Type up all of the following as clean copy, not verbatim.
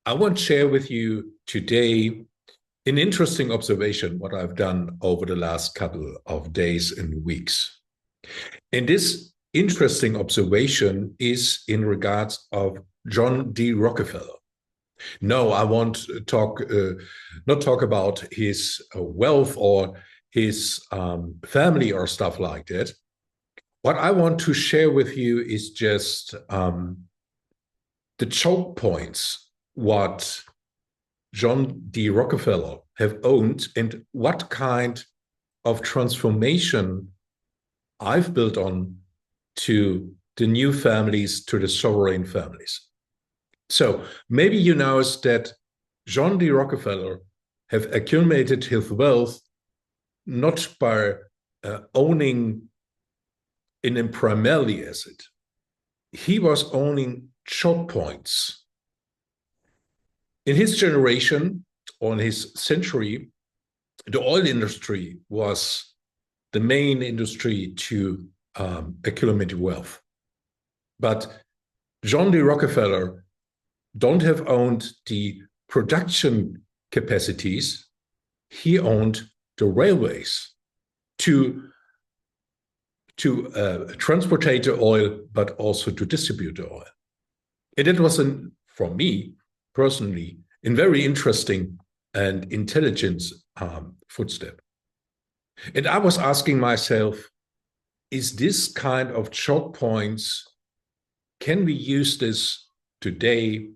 I want to share with you today an interesting observation, what I've done over the last couple of days and weeks. And this interesting observation is in regards of John D. Rockefeller. No, I won't not talk about his wealth or his family or stuff like that. What I want to share with you is just the choke points, what John D. Rockefeller have owned and what kind of transformation I've built on to the new families, to the sovereign families. So maybe you know that John D. Rockefeller have accumulated his wealth not by owning an primarily asset. He was owning choke points. In his generation, or in his century, the oil industry was the main industry to accumulate wealth. But John D. Rockefeller don't have owned the production capacities. He owned the railways to transportate the oil, but also to distribute the oil. And it was, for me personally, a very interesting and intelligent footstep. And I was asking myself, is this kind of choke points, can we use this today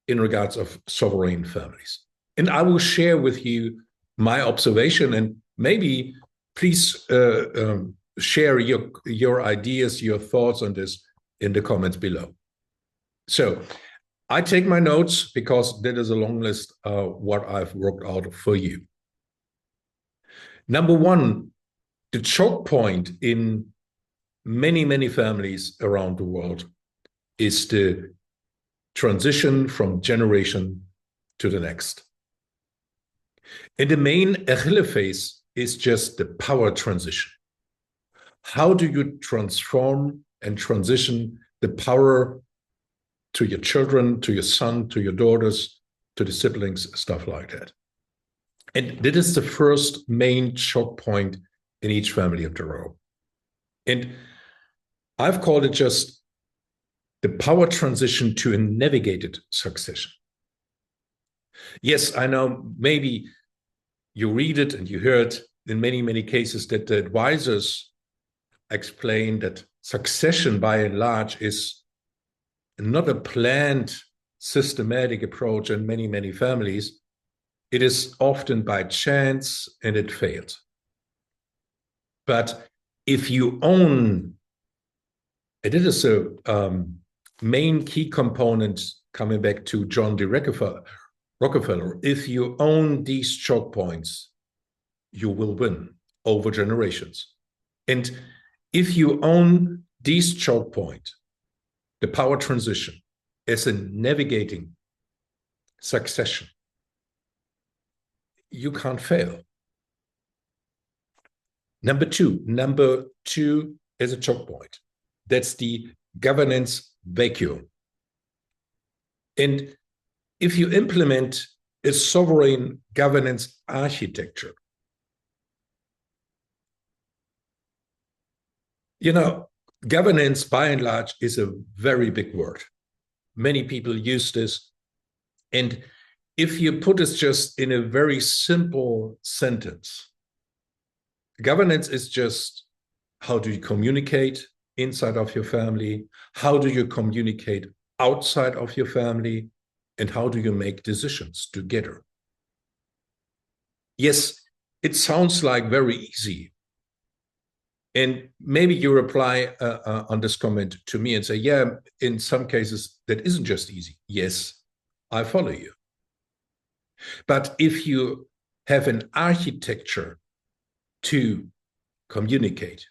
in regards of sovereign families? And I will share with you my observation, and maybe please share your ideas, your thoughts on this in the comments below. So I take my notes because that is a long list of what I've worked out for you. Number one, the choke point in many, many families around the world is the transition from generation to the next. And the main Achilles phase is just the power transition. How do you transform and transition the power to your children, to your son, to your daughters, to the siblings, stuff like that? And that is the first main choke point in each family of the row. And I've called it just the power transition to a navigated succession. Yes, I know maybe you read it and you hear it in many, many cases that the advisors explain that succession by and large is not a planned, systematic approach in many, many families. It is often by chance and it failed. But if you own, and it is a main key component coming back to John D. Rockefeller, if you own these choke points, you will win over generations. And if you own these choke points, the power transition as a navigating succession, you can't fail. Number two is a choke point. That's the governance vacuum. And if you implement a sovereign governance architecture, you know, governance by and large is a very big word. Many people use this. And if you put this just in a very simple sentence, governance is just how do you communicate inside of your family? How do you communicate outside of your family? And how do you make decisions together? Yes, it sounds like very easy. And maybe you reply on this comment to me and say, yeah, in some cases, that isn't just easy. Yes, I follow you. But if you have an architecture to communicate,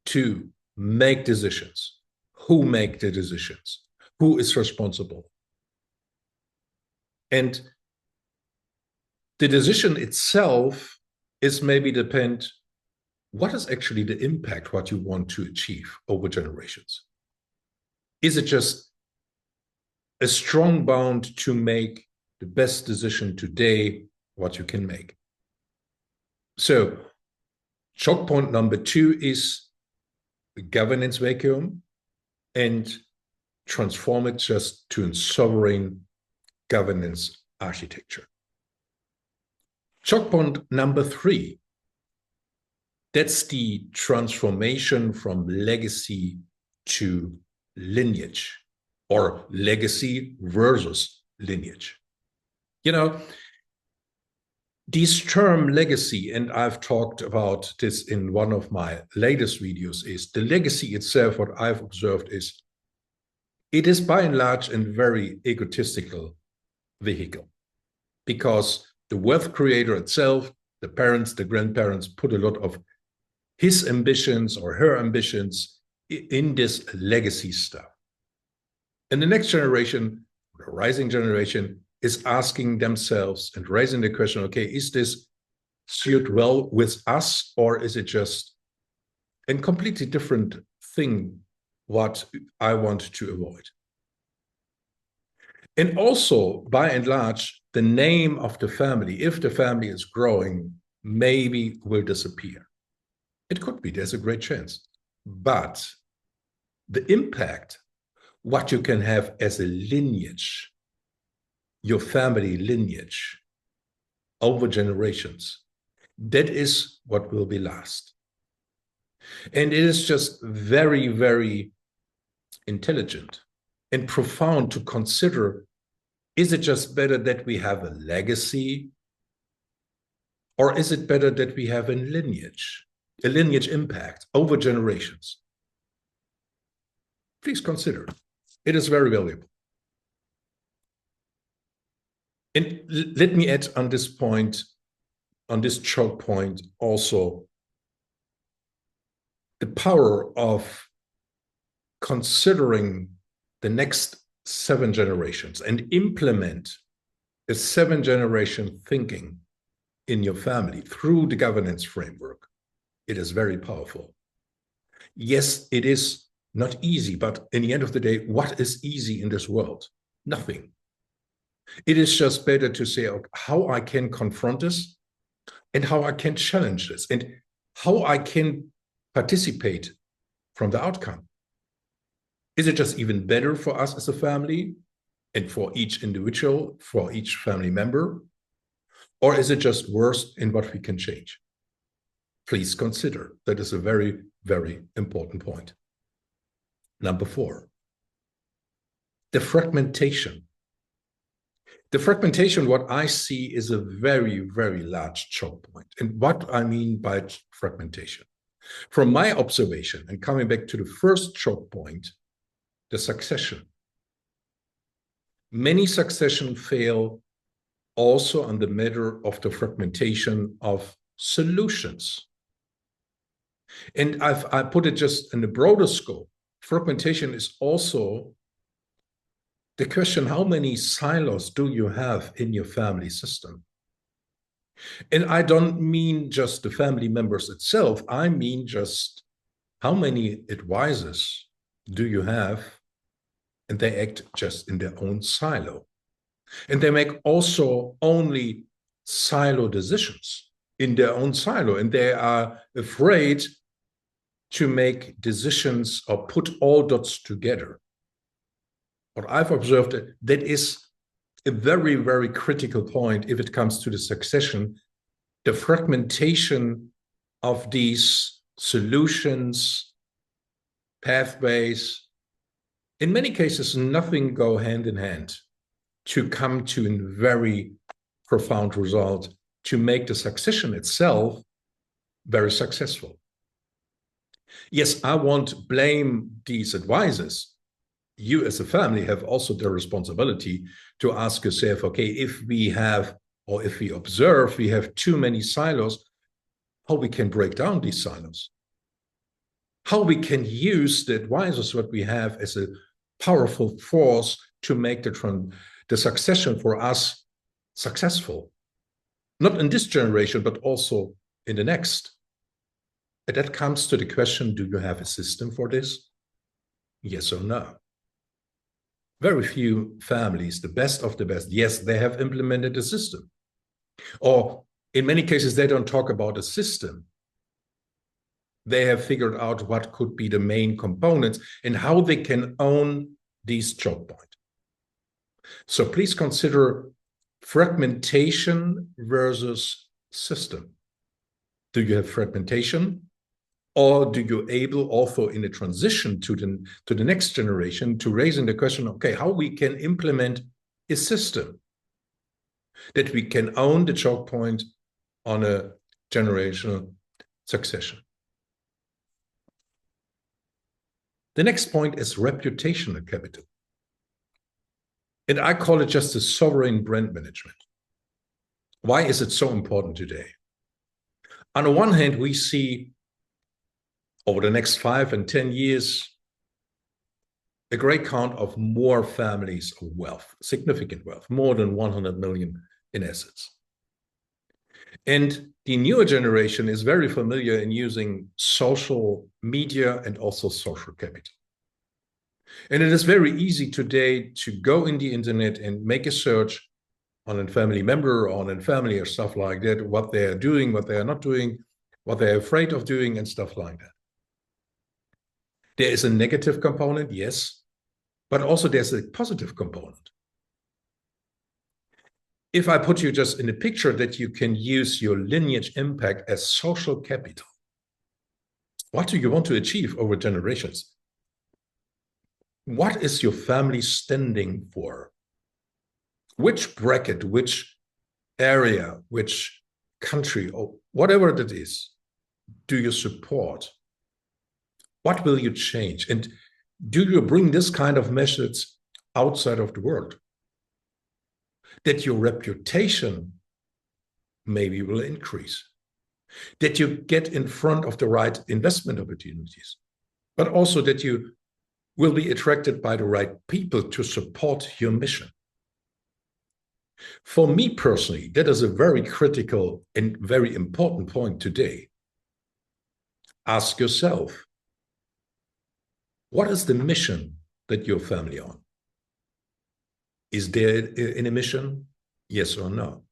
to make decisions, who make the decisions, who is responsible, and the decision itself is maybe depend, what is actually the impact, what you want to achieve over generations? Is it just a strong bond to make the best decision today, what you can make. So choke point number 2 is the governance vacuum, and transform it just to a sovereign governance architecture. Choke point number 3, that's the transformation from legacy to lineage, or legacy versus lineage. You know, this term legacy, and I've talked about this in one of my latest videos, is the legacy itself. What I've observed is it is by and large a very egotistical vehicle, because the wealth creator itself, the parents, the grandparents, put a lot of his ambitions or her ambitions in this legacy stuff. And the next generation, the rising generation, is asking themselves and raising the question, okay, is this suit well with us, or is it just a completely different thing what I want to avoid? And also, by and large, the name of the family, if the family is growing, maybe will disappear. It could be, there's a great chance. But the impact, what you can have as a lineage, your family lineage over generations, that is what will be last. And it is just very, very intelligent and profound to consider, is it just better that we have a legacy, or is it better that we have a lineage impact over generations? Please consider. It is very valuable. And let me add on this point, on this choke point, also the power of considering the next 7 generations and implement a 7-generation thinking in your family through the governance framework. It is very powerful. Yes, it is not easy, but in the end of the day, what is easy in this world? Nothing. It is just better to say, okay, how I can confront this and how I can challenge this and how I can participate from the outcome. Is it just even better for us as a family and for each individual, for each family member? Or is it just worse in what we can change? Please consider. That is a very, very important point. Number 4, the fragmentation. The fragmentation, what I see, is a very, very large choke point. And what I mean by fragmentation, from my observation, and coming back to the first choke point, the succession. Many succession fail also on the matter of the fragmentation of solutions. And I put it just in a broader scope. Fragmentation is also the question, how many silos do you have in your family system? And I don't mean just the family members itself. I mean just how many advisors do you have, and they act just in their own silo. And they make also only silo decisions in their own silo. And they are afraid to make decisions or put all dots together. What I've observed, that is a very, very critical point if it comes to the succession, the fragmentation of these solutions, pathways. In many cases, nothing go hand in hand to come to a very profound result to make the succession itself very successful. Yes, I won't blame these advisors. You as a family have also the responsibility to ask yourself, okay, if we have, or if we observe we have too many silos, how we can break down these silos, how we can use the advisors what we have as a powerful force to make the succession for us successful, not in this generation, but also in the next. And that comes to the question, do you have a system for this? Yes or no? very few families, the best of the best, yes, they have implemented a system. Or in many cases, they don't talk about a system. They have figured out what could be the main components and how they can own these choke points. So please consider fragmentation versus system. Do you have fragmentation? Or do you able also in a transition to the next generation to raising the question, okay, how we can implement a system that we can own the choke point on a generational succession. The next point is reputational capital. And I call it just a sovereign brand management. Why is it so important today? On the one hand, we see over the next 5 and 10 years, a great count of more families of wealth, significant wealth, more than 100 million in assets. And the newer generation is very familiar in using social media and also social capital. And it is very easy today to go in the internet and make a search on a family member, on a family or stuff like that, what they are doing, what they are not doing, what they're afraid of doing and stuff like that. There is a negative component, yes, but also there's a positive component. If I put you just in a picture that you can use your lineage impact as social capital, what do you want to achieve over generations? What is your family standing for? Which bracket, which area, which country, or whatever it is, do you support? What will you change? And do you bring this kind of message outside of the world? That your reputation maybe will increase. That you get in front of the right investment opportunities. But also that you will be attracted by the right people to support your mission. For me personally, that is a very critical and very important point today. Ask yourself, what is the mission that your family on? Is there in a mission? Yes or no?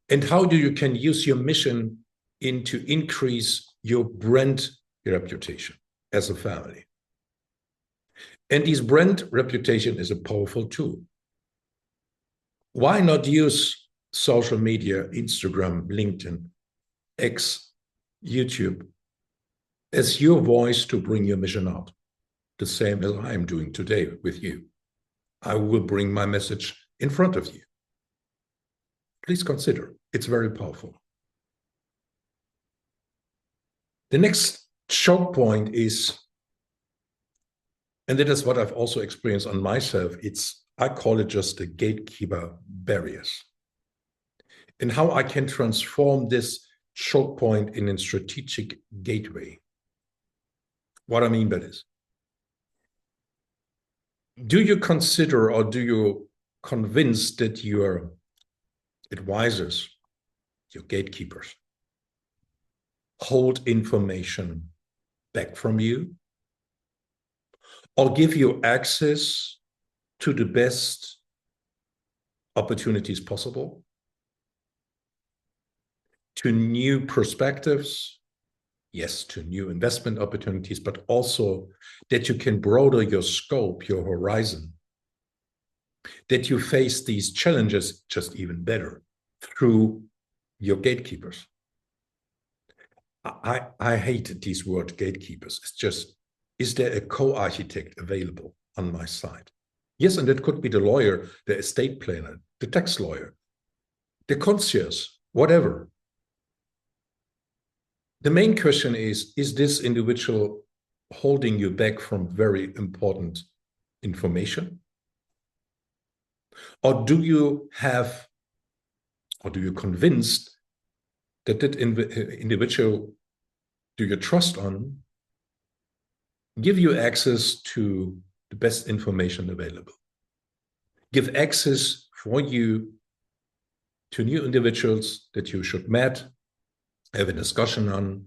And how do you can use your mission to increase your brand reputation as a family? And this brand reputation is a powerful tool. Why not use social media, Instagram, LinkedIn, X, YouTube, as your voice to bring your mission out? The same as I am doing today with you. I will bring my message in front of you. Please consider, it's very powerful. The next choke point is, and that is what I've also experienced on myself, I call it just the gatekeeper barriers. And how I can transform this choke point in a strategic gateway. What I mean by this. Do you consider or do you convince that your advisors, your gatekeepers, hold information back from you or give you access to the best opportunities possible, to new perspectives, yes, to new investment opportunities, but also that you can broaden your scope, your horizon, that you face these challenges just even better through your gatekeepers. I hate these word gatekeepers. It's just, is there a co-architect available on my side? Yes, and that could be the lawyer, the estate planner, the tax lawyer, the concierge, whatever. The main question is this individual holding you back from very important information? Or do you convince that individual do you trust on, give you access to the best information available? Give access for you to new individuals that you should meet, have a discussion on,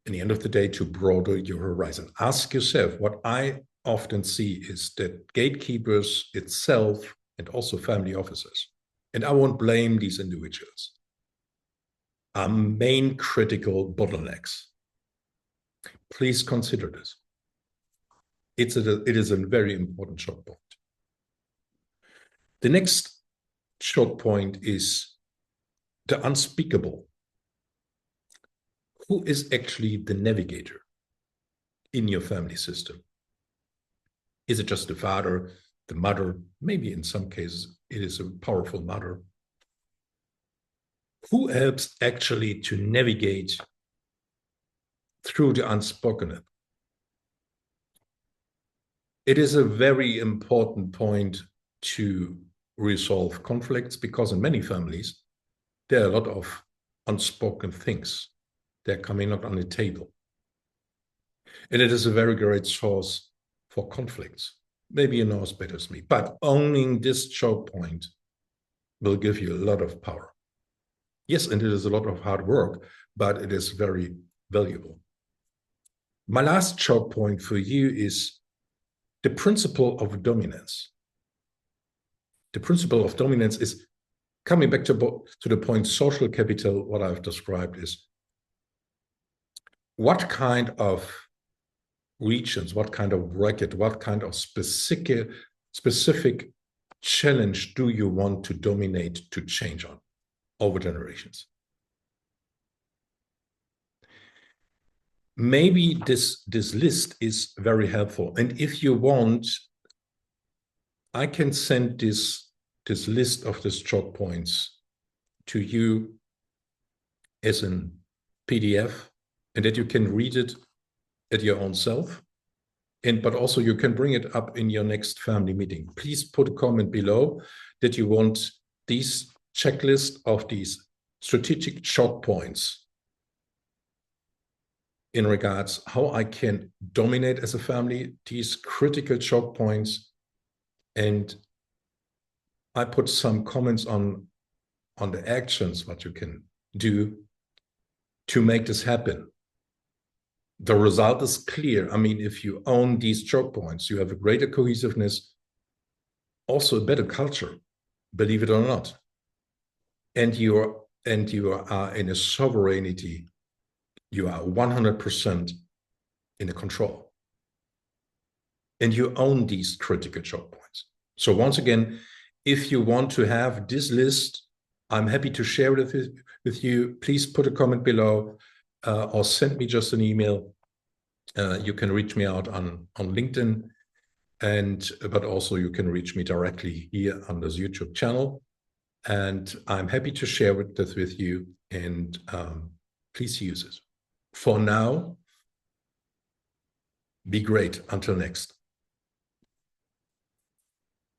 in the end of the day, to broaden your horizon. Ask yourself what I often see is that gatekeepers itself and also family officers, and I won't blame these individuals, are main critical bottlenecks. Please consider this. It is a very important choke point. The next choke point is the unspeakable. Who is actually the navigator in your family system? Is it just the father, the mother? Maybe in some cases it is a powerful mother. Who helps actually to navigate through the unspoken? It is a very important point to resolve conflicts, because in many families, there are a lot of unspoken things. They're coming up on the table. And it is a very great source for conflicts. Maybe you know as better as me, but owning this choke point will give you a lot of power. Yes, and it is a lot of hard work, but it is very valuable. My last choke point for you is the principle of dominance. The principle of dominance is coming back to the point social capital. What I've described is what kind of regions, what kind of bracket, what kind of specific challenge do you want to dominate, to change on over generations? Maybe this list is very helpful. And if you want, I can send this list of these choke points to you as an PDF, and that you can read it at your own self. But also you can bring it up in your next family meeting. Please put a comment below that you want these checklist of these strategic choke points in regards how I can dominate as a family, these critical choke points. And I put some comments on the actions, what you can do to make this happen. The result is clear. I mean, if you own these choke points, you have a greater cohesiveness, also a better culture, believe it or not. And you are in a sovereignty. You are 100% in a control. And you own these critical choke points. So once again, if you want to have this list, I'm happy to share it with you. Please put a comment below or send me just an email. You can reach me out on LinkedIn, but also you can reach me directly here on this YouTube channel. And I'm happy to share this with you, and please use it. For now, be great. Until next.